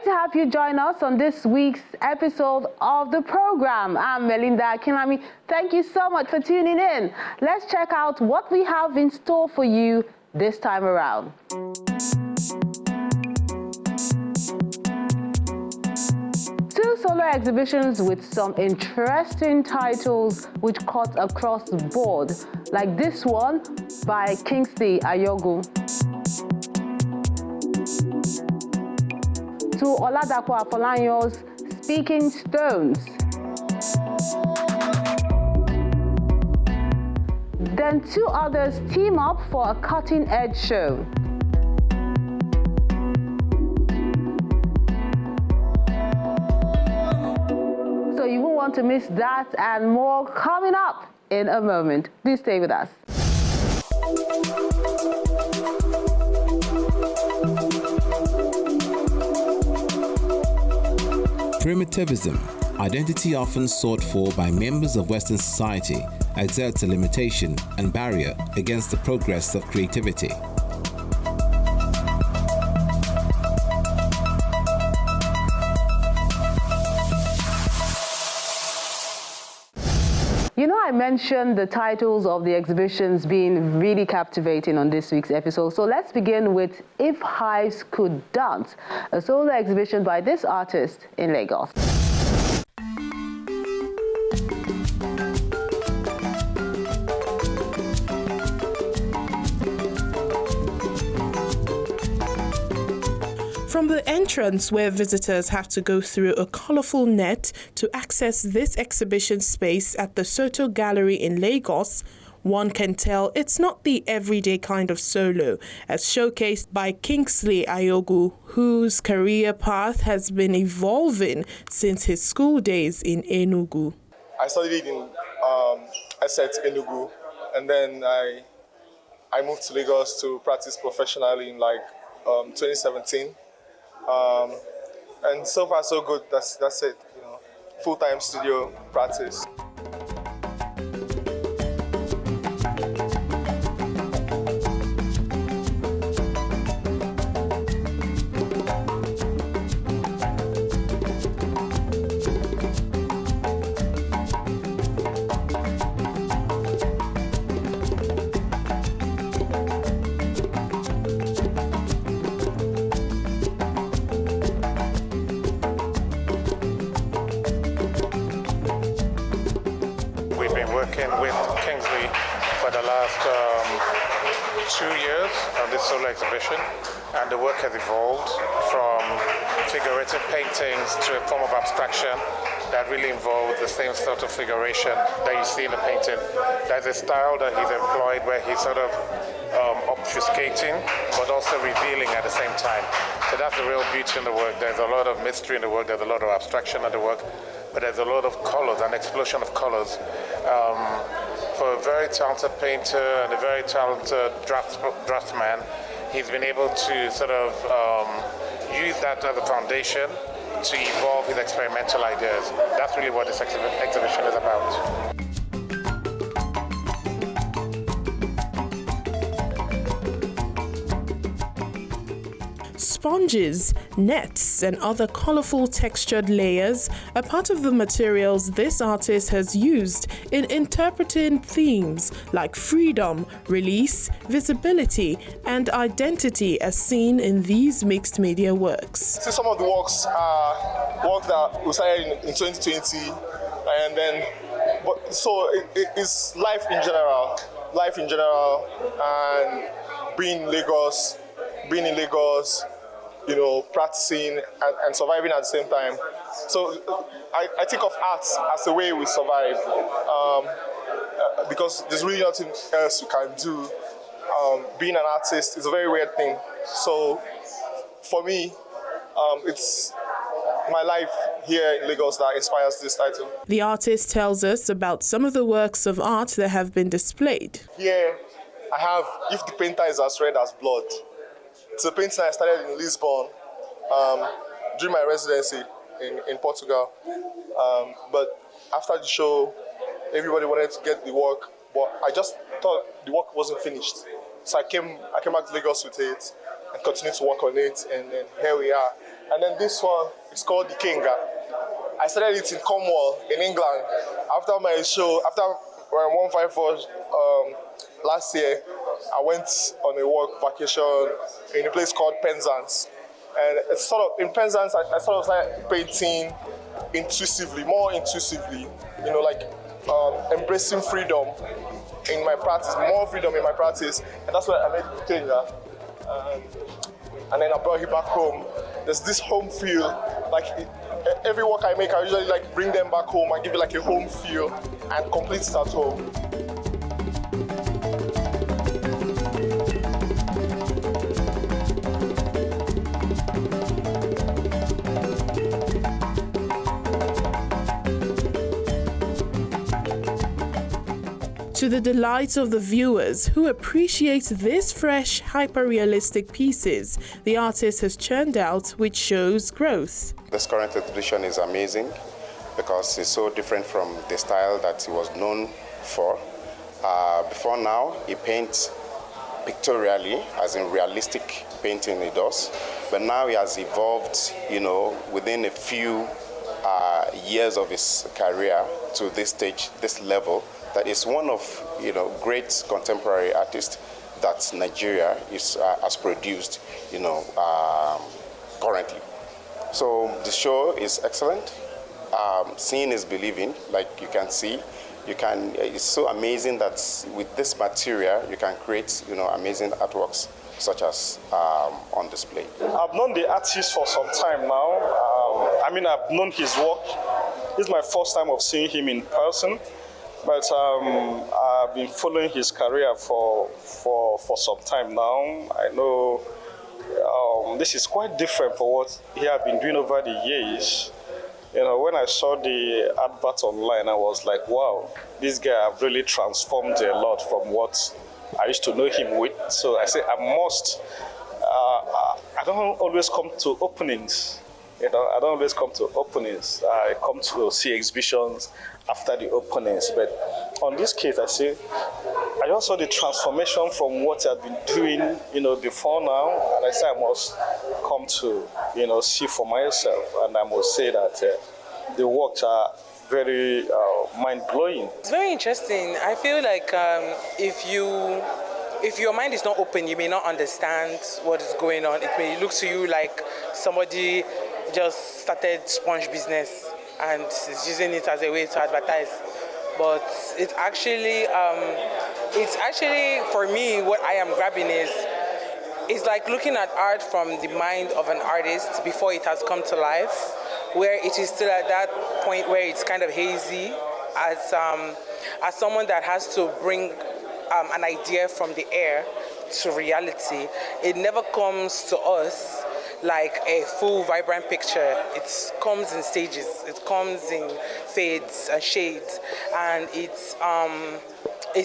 to have you join us on this week's episode of the program. I'm Melinda Akinlami. Thank you so much for tuning in. Let's check out what we have in store for you this time around. Two solo exhibitions with some interesting titles which cut across the board, like this one by Kingsley Ayogu. To Oladapo Afolanyo's Speaking Stones. Then two others team up for a cutting-edge show. So you won't want to miss that and more coming up in a moment. Do stay with us. Primitivism, identity often sought for by members of Western society, exerts a limitation and barrier against the progress of creativity. You know, I mentioned the titles of the exhibitions being really captivating on this week's episode. So let's begin with If Hives Could Dance, a solo exhibition by this artist in Lagos. From the entrance, where visitors have to go through a colorful net to access this exhibition space at the Soto Gallery in Lagos, one can tell it's not the everyday kind of solo, as showcased by Kingsley Ayogu, whose career path has been evolving since his school days in Enugu. I studied in Essex, Enugu, and then I moved to Lagos to practice professionally in 2017. And so far so good. That's it. You know, full-time studio practice. Working with Kingsley for the last 2 years on this solo exhibition, and the work has evolved from figurative paintings to a form of abstraction that really involves the same sort of figuration that you see in the painting. There's a style that he's employed where he's sort of obfuscating but also revealing at the same time. So that's the real beauty in the work. There's a lot of mystery in the work, there's a lot of abstraction in the work, but there's a lot of colors, an explosion of colors. For a very talented painter and a very talented draftsman, he's been able to sort of use that as a foundation to evolve his experimental ideas. That's really what this exhibition is about. Sponges, nets, and other colorful textured layers are part of the materials this artist has used in interpreting themes like freedom, release, visibility, and identity as seen in these mixed media works. See, some of the works are works that we started in 2020, and then, so it's life in general, and being in Lagos, you know, practicing and surviving at the same time. So I think of art as a way we survive, because there's really nothing else you can do. Being an artist is a very weird thing. So for me, it's my life here in Lagos that inspires this title. The artist tells us about some of the works of art that have been displayed. Here I have If the Painter is as Red as Blood. It's a painting I started in Lisbon during my residency in Portugal. But after the show, everybody wanted to get the work, but I just thought the work wasn't finished. So I came back to Lagos with it and continued to work on it, and then here we are. And then this one is called the Kenga. I started it in Cornwall, in England. After my show, after 154 last year, I went on a work vacation in a place called Penzance. And it's sort of, in Penzance, I sort of started painting intuitively, more intuitively, you know, like embracing freedom in my practice, more freedom in my practice. And that's why I made the Kenga. And then I brought it back home. There's this home feel, like every work I make, I usually like bring them back home and give it like a home feel and complete it at home. To the delight of the viewers who appreciate this fresh, hyper-realistic pieces the artist has churned out, which shows growth. This current exhibition is amazing because it's so different from the style that he was known for. Before now, he paints pictorially, as in realistic painting he does, but now he has evolved, you know, within a few years of his career to this stage, this level, that is one of, you know, great contemporary artists that Nigeria has produced, you know, currently. So the show is excellent. Seeing is believing, like you can see. It's so amazing that with this material you can create, you know, amazing artworks such as on display. I've known the artist for some time now. I've known his work. This is my first time of seeing him in person. But I've been following his career for some time now. I know this is quite different from what he has been doing over the years. You know, when I saw the advert online, I was like, wow, this guy have really transformed a lot from what I used to know him with. So I say I must. I don't always come to openings. You know, I don't always come to openings. I come to see exhibitions after the openings. But on this case, I just saw the transformation from what I've been doing, you know, before now, and I say I must come to, you know, see for myself. And I must say that the works are very mind-blowing. It's very interesting. I feel like if your mind is not open, you may not understand what is going on. It may look to you like somebody just started sponge business and is using it as a way to advertise. But it's actually for me, what I am grabbing is like looking at art from the mind of an artist before it has come to life, where it is still at that point where it's kind of hazy, as someone that has to bring an idea from the air to reality. It never comes to us like a full vibrant picture. It comes in stages, it comes in fades and shades, and it's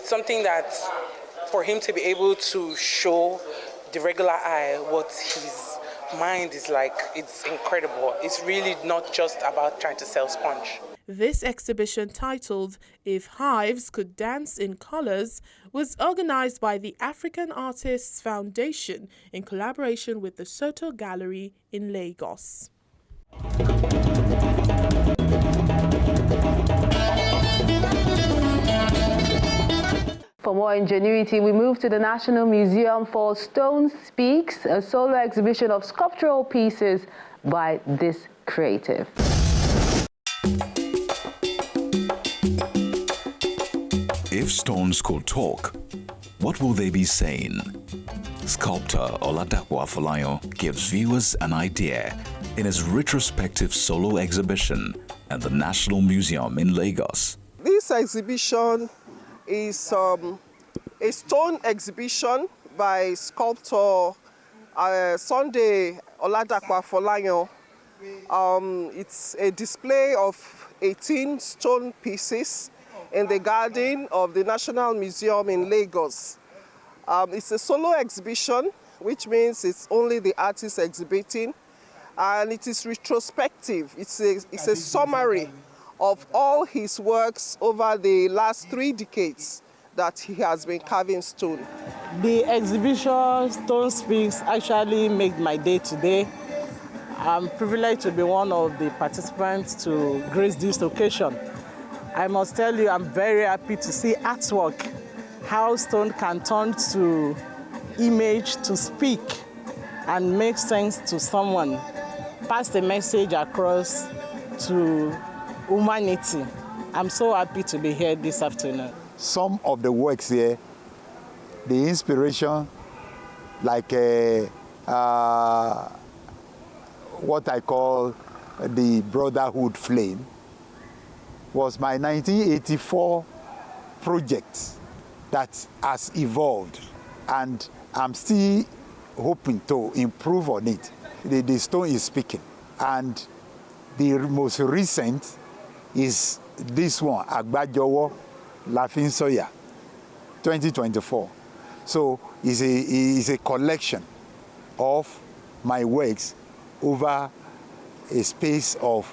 something that for him to be able to show the regular eye what his mind is like, it's incredible. It's really not just about trying to sell sponge. This exhibition, titled If Hives Could Dance in Colors, was organized by the African Artists Foundation in collaboration with the Soto Gallery in Lagos. For more ingenuity, we move to the National Museum for Stone Speaks, a solo exhibition of sculptural pieces by this creative. If stones could talk, what will they be saying? Sculptor Oladapo Afolayan gives viewers an idea in his retrospective solo exhibition at the National Museum in Lagos. This exhibition is a stone exhibition by sculptor Sunday Oladapo Afolayan. It's a display of 18 stone pieces in the garden of the National Museum in Lagos. It's a solo exhibition, which means it's only the artist exhibiting, and it is retrospective. It's a summary of all his works over the last 3 decades that he has been carving stone. The exhibition Stone Speaks actually made my day today. I'm privileged to be one of the participants to grace this occasion. I must tell you, I'm very happy to see artwork, how stone can turn to image to speak and make sense to someone, pass the message across to humanity. I'm so happy to be here this afternoon. Some of the works here, the inspiration, like what I call the Brotherhood Flame, was my 1984 project that has evolved, and I'm still hoping to improve on it. The stone is speaking, and the most recent is this one, Agbajowo Laughing Soya, 2024. So it's a collection of my works over a space of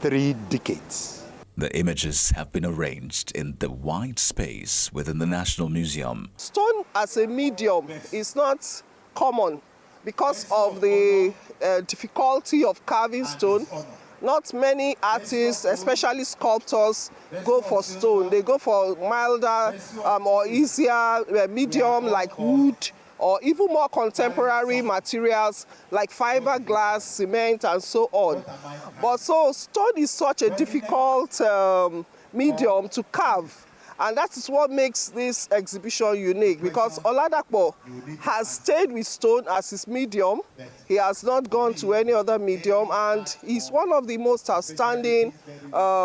3 decades. The images have been arranged in the wide space within the National Museum. Stone as a medium is not common because of the difficulty of carving stone. Not many artists, especially sculptors, go for stone. They go for milder or easier medium like wood, or even more contemporary materials like fiberglass, cement, and so on. But so stone is such a difficult medium to carve. And that is what makes this exhibition unique, because Oladapo has stayed with stone as his medium. He has not gone to any other medium, and he's one of the most outstanding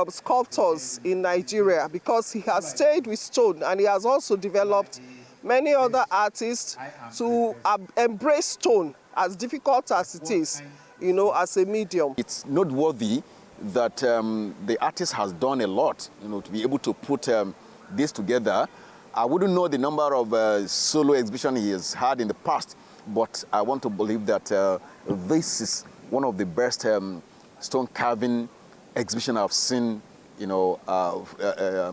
sculptors in Nigeria, because he has stayed with stone, and he has also developed many other artists to embrace stone, as difficult as it is, you know, as a medium. It's noteworthy that the artist has done a lot, you know, to be able to put this together. I wouldn't know the number of solo exhibitions he has had in the past, but I want to believe that this is one of the best stone carving exhibition I've seen, you know,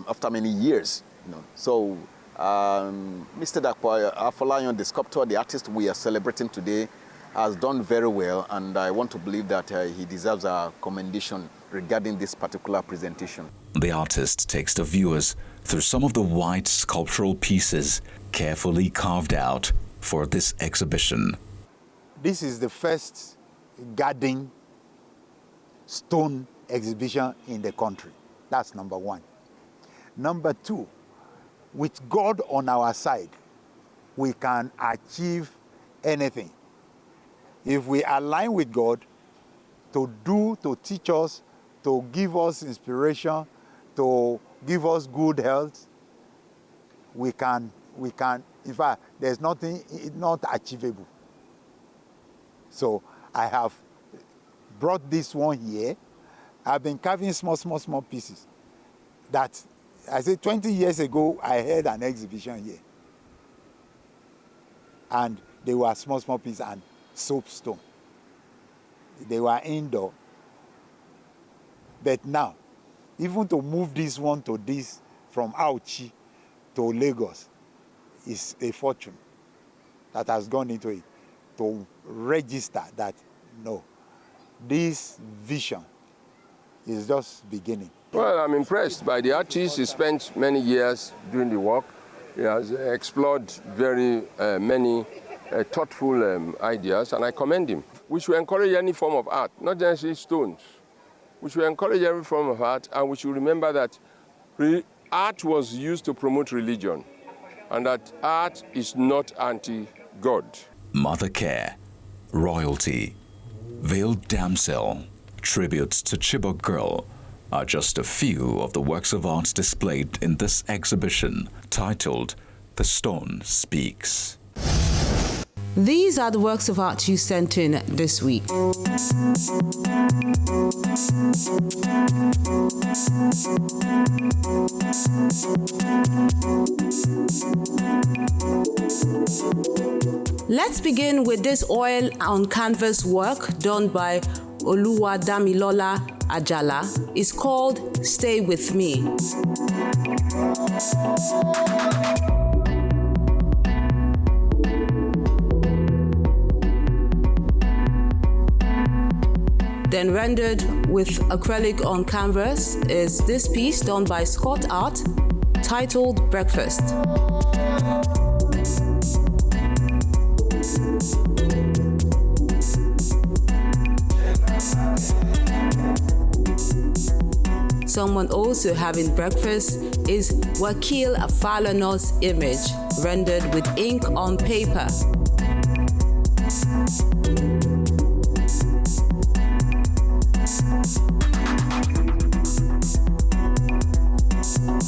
after many years. You know. So, Mr. Dakwa Afolayan, the sculptor, the artist we are celebrating today, has done very well, and I want to believe that he deserves a commendation regarding this particular presentation. The artist takes the viewers through some of the white sculptural pieces carefully carved out for this exhibition. This is the first garden stone exhibition in the country. That's number 1. Number 2, with God on our side, we can achieve anything. If we align with God to teach us, to give us inspiration, to give us good health, we can, in fact, there's nothing not achievable. So I have brought this one here. I've been carving small pieces. That, I said 20 years ago, I had an exhibition here. And they were small pieces and soapstone. They were indoor. But now, even to move this one to this, from Auchi to Lagos, is a fortune that has gone into it to register that, no, this vision is just beginning. Well, I'm impressed by the artist. He spent many years doing the work. He has explored very many thoughtful ideas, and I commend him. We should encourage any form of art, not just stones. We should encourage every form of art, and we should remember that art was used to promote religion, and that art is not anti-God. Mother Care, Royalty, Veiled Damsel, Tributes to Chibok Girl are just a few of the works of art displayed in this exhibition titled The Stone Speaks. These are the works of art you sent in this week. Let's begin with this oil on canvas work done by Oluwadamilola Ajala. It's called Stay With Me. Then rendered with acrylic on canvas is this piece done by Scott Art, titled Breakfast. Someone also having breakfast is Wakil Afalano's image, rendered with ink on paper.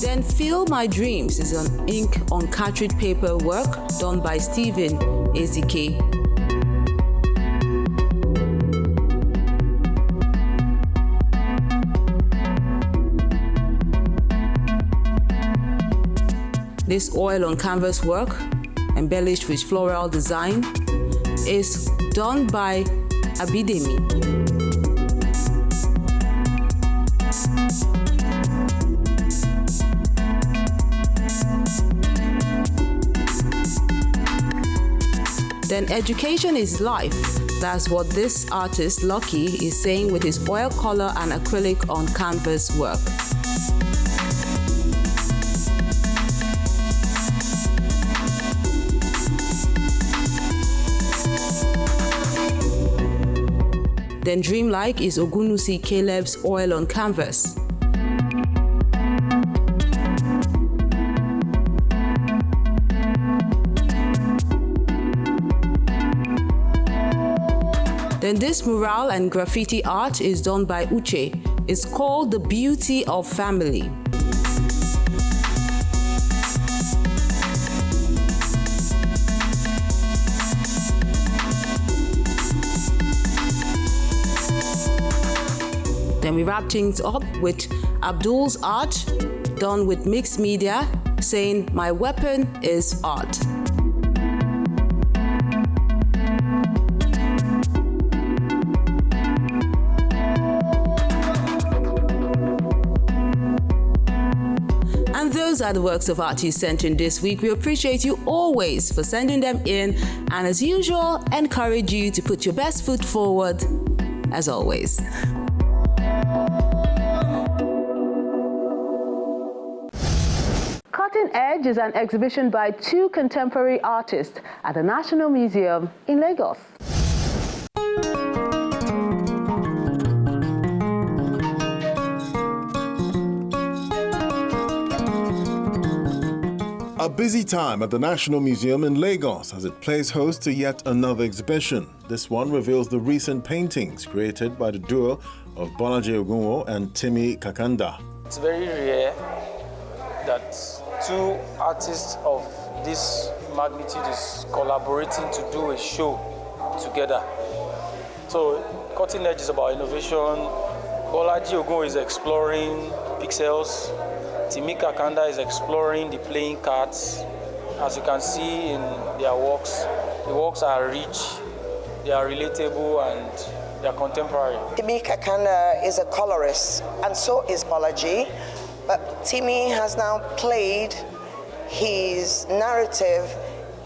Then Feel My Dreams is an ink on cartridge paper work done by Stephen Ezike. This oil on canvas work, embellished with floral design, is done by Abidemi. Then education is life. That's what this artist, Lucky, is saying with his oil color and acrylic on canvas work. Then Dreamlike is Ogunusi Caleb's oil on canvas. Then this mural and graffiti art is done by Uche. It's called The Beauty of Family. Then we wrap things up with Abdul's art, done with mixed media, saying, "My weapon is art." And those are the works of art you sent in this week. We appreciate you always for sending them in, and as usual, encourage you to put your best foot forward, as always. Cutting Edge is an exhibition by two contemporary artists at the National Museum in Lagos. A busy time at the National Museum in Lagos as it plays host to yet another exhibition. This one reveals the recent paintings created by the duo of Bolaji Ogunwo and Timi Kakanda. It's very rare that two artists of this magnitude is collaborating to do a show together. So Cutting Edge is about innovation. Bolaji Ogunwo is exploring pixels. Timi Kakanda is exploring the playing cards. As you can see in their works, the works are rich, they are relatable, and they are contemporary. Timi Kakanda is a colorist, and so is Bolaji. But Timi has now played his narrative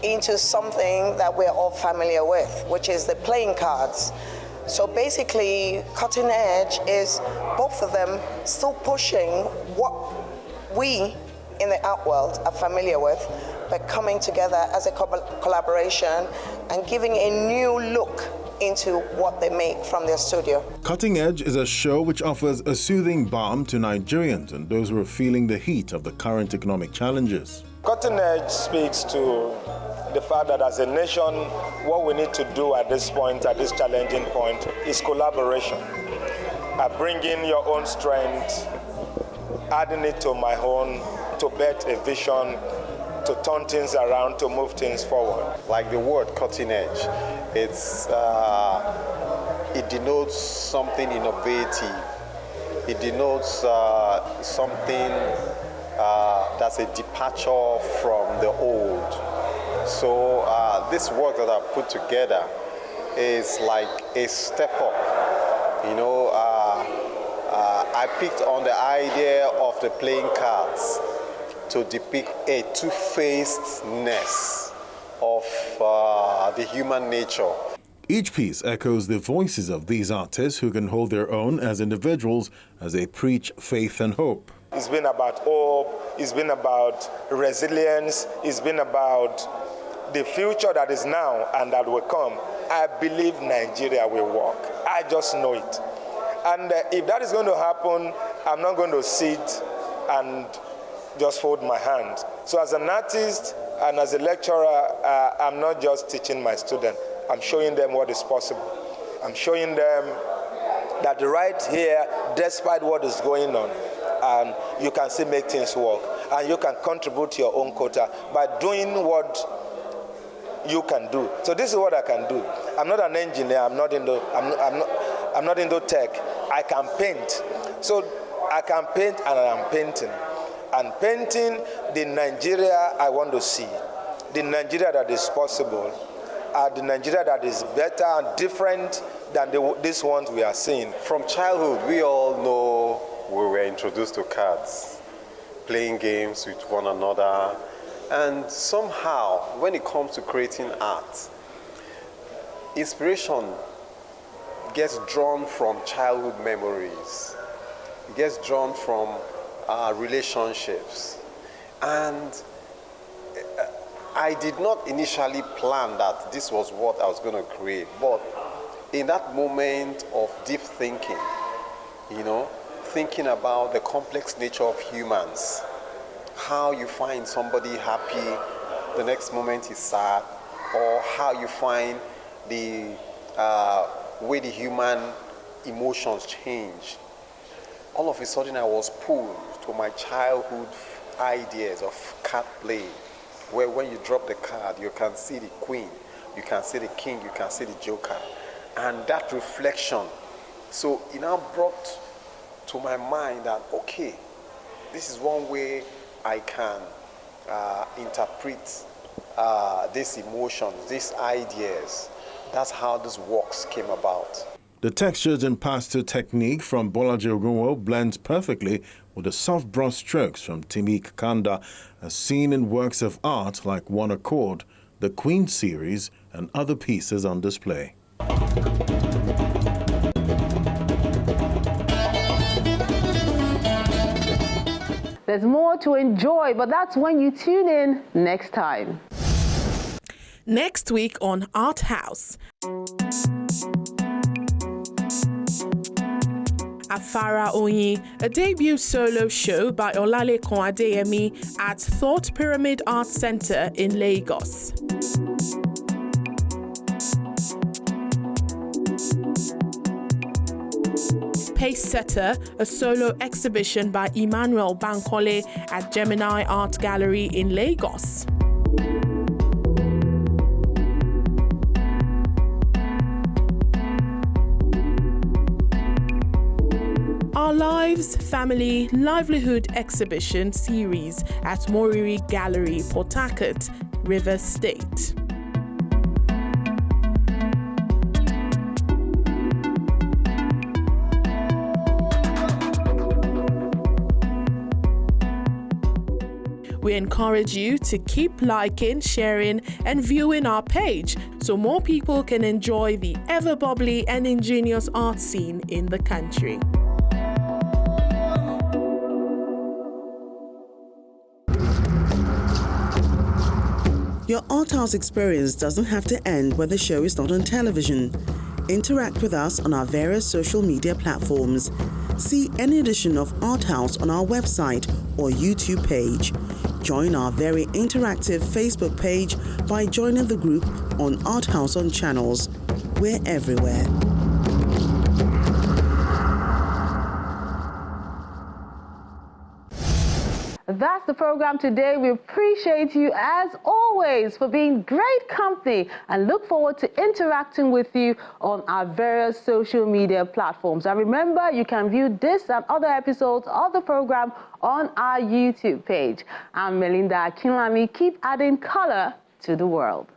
into something that we're all familiar with, which is the playing cards. So basically, Cutting Edge is both of them still pushing what we in the art world are familiar with, but coming together as a collaboration and giving a new look into what they make from their studio. Cutting Edge is a show which offers a soothing balm to Nigerians and those who are feeling the heat of the current economic challenges. Cutting Edge speaks to the fact that as a nation, what we need to do at this point, at this challenging point, is collaboration. Bringing your own strength, adding it to my own, to bet a vision, to turn things around, to move things forward. Like the word cutting edge, it denotes something innovative. It denotes something that's a departure from the old. So this work that I've put together is like a step up. You know, I picked on the idea of the playing cards to depict a two-facedness of the human nature. Each piece echoes the voices of these artists who can hold their own as individuals as they preach faith and hope. It's been about hope, it's been about resilience, it's been about the future that is now and that will come. I believe Nigeria will work. I just know it. And if that is going to happen, I'm not going to sit and just fold my hand. So as an artist and as a lecturer, I'm not just teaching my students. I'm showing them what is possible. I'm showing them that right here, despite what is going on, and you can still make things work. And you can contribute your own quota by doing what you can do. So this is what I can do. I'm not an engineer. I'm not into tech. I can paint. So I can paint and I'm painting. And painting the Nigeria I want to see, the Nigeria that is possible, the Nigeria that is better and different than these ones we are seeing. From childhood, we all know we were introduced to cards, playing games with one another, and somehow, when it comes to creating art, inspiration gets drawn from childhood memories. It gets drawn from relationships. And I did not initially plan that this was what I was going to create, but in that moment of deep thinking, thinking about the complex nature of humans, how you find somebody happy, the next moment is sad, or how you find the way the human emotions change. All of a sudden I was pulled to my childhood ideas of card playing, where when you drop the card, you can see the queen, you can see the king, you can see the joker. And that reflection, so it now brought to my mind that, okay, this is one way I can interpret these emotions, these ideas. That's how these works came about. The textures and pastel technique from Bolaji Ogunwo blends perfectly with the soft brush strokes from Timi Kakanda, as seen in works of art like One Accord, the Queen series, and other pieces on display. There's more to enjoy, but that's when you tune in next time. Next week on Art House. Afara Oyin, a debut solo show by Olalekan Adeyemi at Thought Pyramid Art Center in Lagos. Pace Setter, a solo exhibition by Emmanuel Bankole at Gemini Art Gallery in Lagos. Our Lives, Family, Livelihood exhibition series at Moriri Gallery, Port Harcourt, Rivers State. We encourage you to keep liking, sharing, and viewing our page so more people can enjoy the ever-bubbly and ingenious art scene in the country. Your Art House experience doesn't have to end when the show is not on television. Interact with us on our various social media platforms. See any edition of Art House on our website or YouTube page. Join our very interactive Facebook page by joining the group on Art House on Channels. We're everywhere. That's the program today. We appreciate you as always for being great company and look forward to interacting with you on our various social media platforms. And remember, you can view this and other episodes of the program on our YouTube page. I'm Melinda Akinlami. Keep adding color to the world.